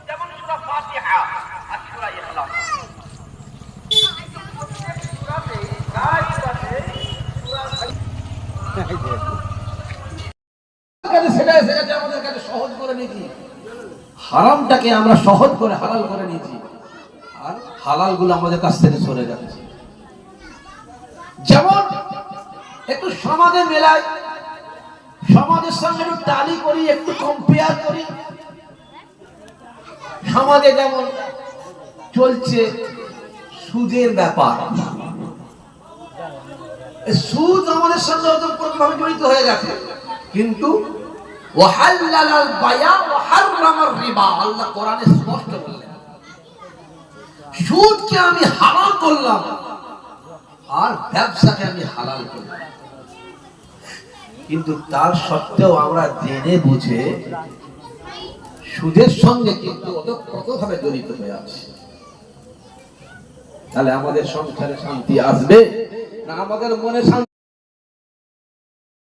যেমন সূরা ফাতিহা আর সূরা ইখলাস। সেটাকে আমাদের কাছে সহজ করে নিয়েছি, হারামটাকে আমরা সহজ করে হালাল করে নিয়েছি, আর হালাল গুলো আমাদের কাছ থেকে সরে যাচ্ছে। যেমন একটু সমাজে মেলাই, সমাজের সঙ্গে একটু টালি করি, একটু কম্পেয়ার করি। সমাজে যেমন চলছে সুদের ব্যাপার, সুদ আমাদের সঙ্গে ওতপ্রোতভাবে জড়িত হয়ে গেছে, কিন্তু ওয়াহাল্লালাল বায়া ওয়া হারামার রিবা, আল্লাহ কোরআনে স্পষ্ট বললেন সুদকে আমি হারাম করলাম আর ব্যবসাকে আমি হালাল করলাম। কিন্তু তার সত্ত্বেও আমরা জেনে বুঝে সুদের সঙ্গে কিন্তু ওতপ্রোতভাবে জড়িত হয়ে আছি। তাহলে আমাদের সংসারে শান্তি আসবে না আমাদের মনে শান্তি?